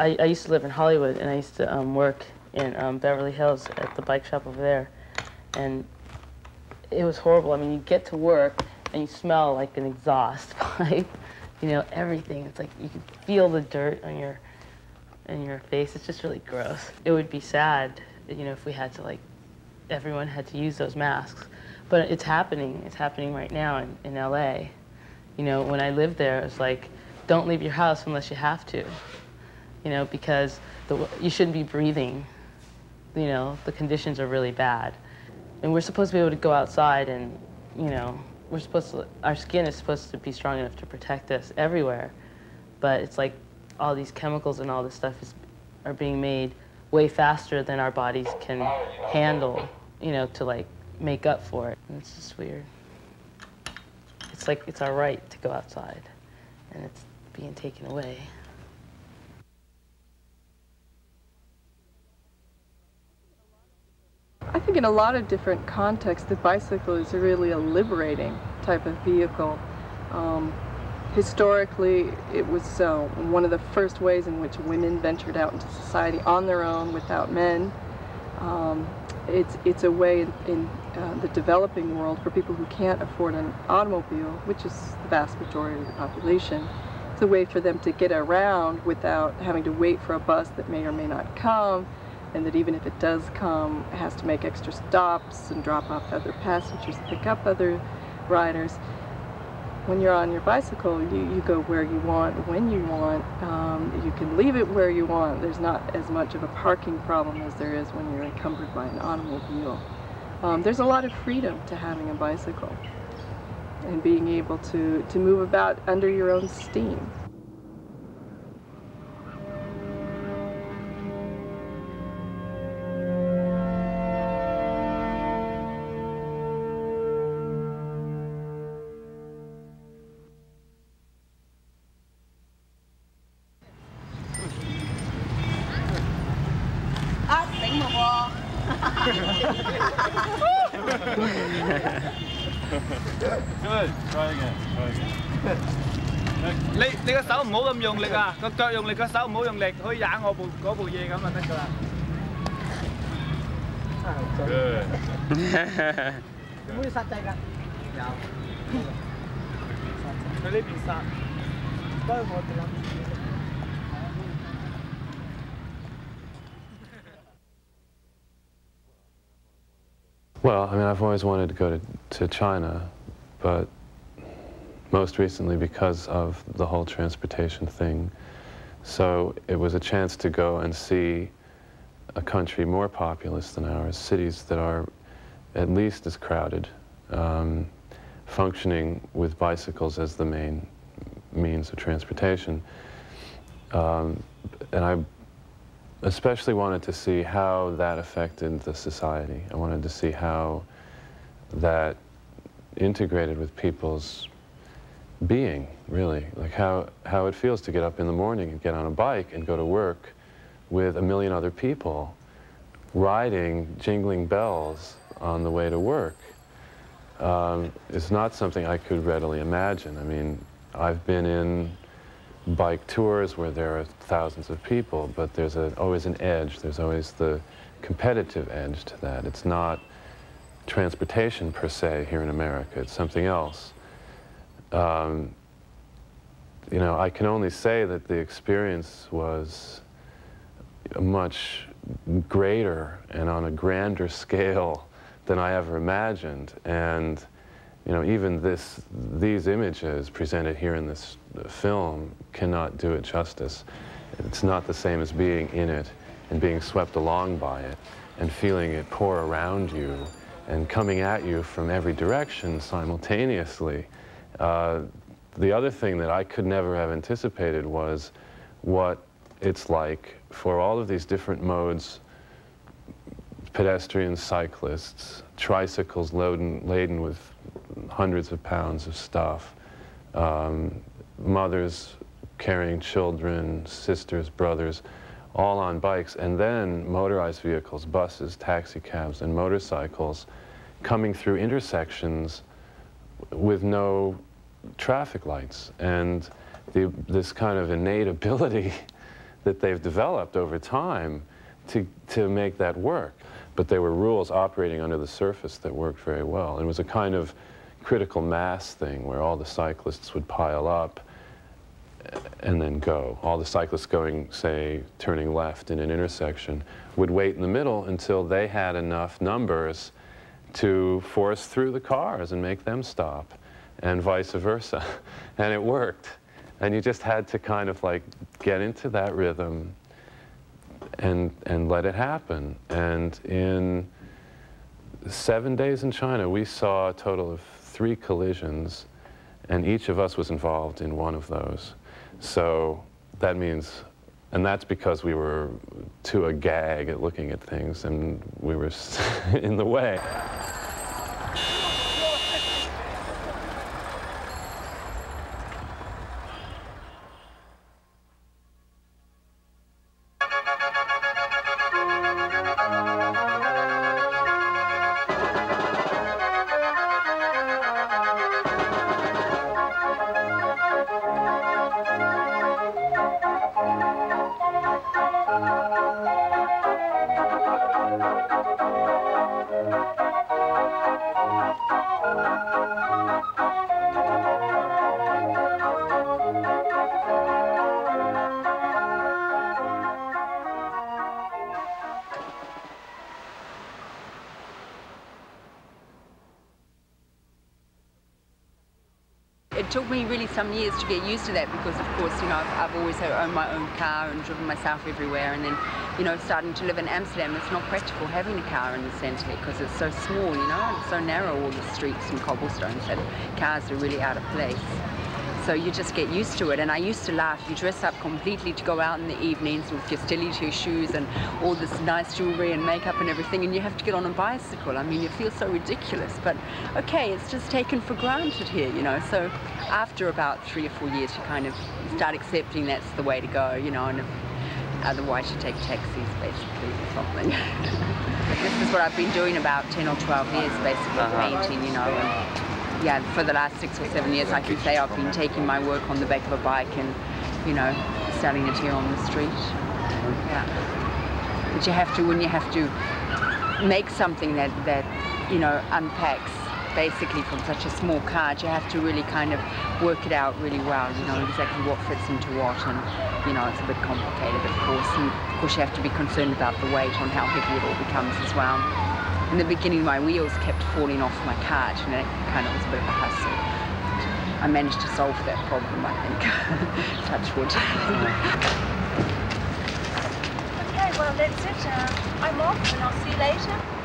I used to live in Hollywood, and I used to work in Beverly Hills at the bike shop over there, and it was horrible. I mean, you get to work and you smell like an exhaust pipe, you know, everything. It's like you can feel the dirt on your face. It's just really gross. It would be sad, you know, if we had to, like, everyone had to use those masks. But it's happening. It's happening right now in LA. You know, when I lived there, it's like, don't leave your house unless you have to, you know, because you shouldn't be breathing. You know, the conditions are really bad. And we're supposed to be able to go outside and, you know, our skin is supposed to be strong enough to protect us everywhere. But it's like all these chemicals and all this stuff are being made way faster than our bodies can handle, you know, to like make up for it. And it's just weird. It's like it's our right to go outside, and it's being taken away. I think in a lot of different contexts, the bicycle is really a liberating type of vehicle. Historically, it was one of the first ways in which women ventured out into society on their own without men. It's a way in the developing world for people who can't afford an automobile, which is the vast majority of the population. It's a way for them to get around without having to wait for a bus that may or may not come, and that even if it does come, it has to make extra stops and drop off other passengers, pick up other riders. When you're on your bicycle, you go where you want, when you want. You can leave it where you want. There's not as much of a parking problem as there is when you're encumbered by an automobile. There's a lot of freedom to having a bicycle and being able to move about under your own steam. Good. Try again. Try again. 你個手唔好咁用力啊，個腳用力，個手唔好用力，可以踩我嗰部嘢咁就得㗎啦。Good. 有冇要剎掣㗎？有。佢呢邊剎，不過我哋諗。Well, I mean, I've always wanted to go to China, but most recently because of the whole transportation thing. So it was a chance to go and see a country more populous than ours, cities that are at least as crowded, functioning with bicycles as the main means of transportation. And I especially wanted to see how that affected the society. I wanted to see how that integrated with people's being, really. Like how it feels to get up in the morning and get on a bike and go to work with a million other people riding, jingling bells on the way to work. It's not something I could readily imagine. I mean, I've been in bike tours where there are thousands of people, but there's always an edge. There's always the competitive edge to that. It's not transportation per se here in America. It's something else. You know, I can only say that the experience was much greater and on a grander scale than I ever imagined. And you know, even these images presented here in this film cannot do it justice. It's not the same as being in it and being swept along by it and feeling it pour around you and coming at you from every direction simultaneously. The other thing that I could never have anticipated was what it's like for all of these different modes, pedestrians, cyclists, tricycles laden with hundreds of pounds of stuff, mothers carrying children, sisters, brothers, all on bikes, and then motorized vehicles, buses, taxi cabs, and motorcycles coming through intersections with no traffic lights. And this kind of innate ability that they've developed over time to make that work. But they were rules operating under the surface that worked very well. And it was a kind of critical mass thing where all the cyclists would pile up and then go. All the cyclists going, say, turning left in an intersection would wait in the middle until they had enough numbers to force through the cars and make them stop, and vice versa. And it worked. And you just had to kind of like get into that rhythm and let it happen. And in 7 days in China, we saw a total of 3 collisions, and each of us was involved in one of those. So that means, and that's because we were to a gag at looking at things, and we were in the way. It took me really some years to get used to that because, of course, you know, I've always owned my own car and driven myself everywhere, and then, you know, starting to live in Amsterdam, it's not practical having a car in the centre because it's so small, you know, it's so narrow, all the streets and cobblestones, that cars are really out of place. So you just get used to it, and I used to laugh. You dress up completely to go out in the evenings with your stiletto shoes and all this nice jewellery and makeup and everything, and you have to get on a bicycle. I mean, you feel so ridiculous, but okay, it's just taken for granted here, you know. So after about 3 or 4 years, you kind of start accepting that's the way to go, you know, and otherwise you take taxis, basically, or something. This is what I've been doing about 10 or 12 years, basically, painting, you know. And, yeah, for the last 6 or 7 years, I can say I've been taking my work on the back of a bike and, you know, selling it here on the street. Yeah. But you have to, when you have to make something that you know, unpacks basically from such a small card, you have to really kind of work it out really well, you know, exactly what fits into what, and, you know, it's a bit complicated, of course. And, of course, you have to be concerned about the weight, on how heavy it all becomes as well. In the beginning, my wheels kept falling off my cart, and it kind of was a bit of a hassle. I managed to solve that problem, I think. Touch wood. Okay, well, that's it. I'm off, and I'll see you later.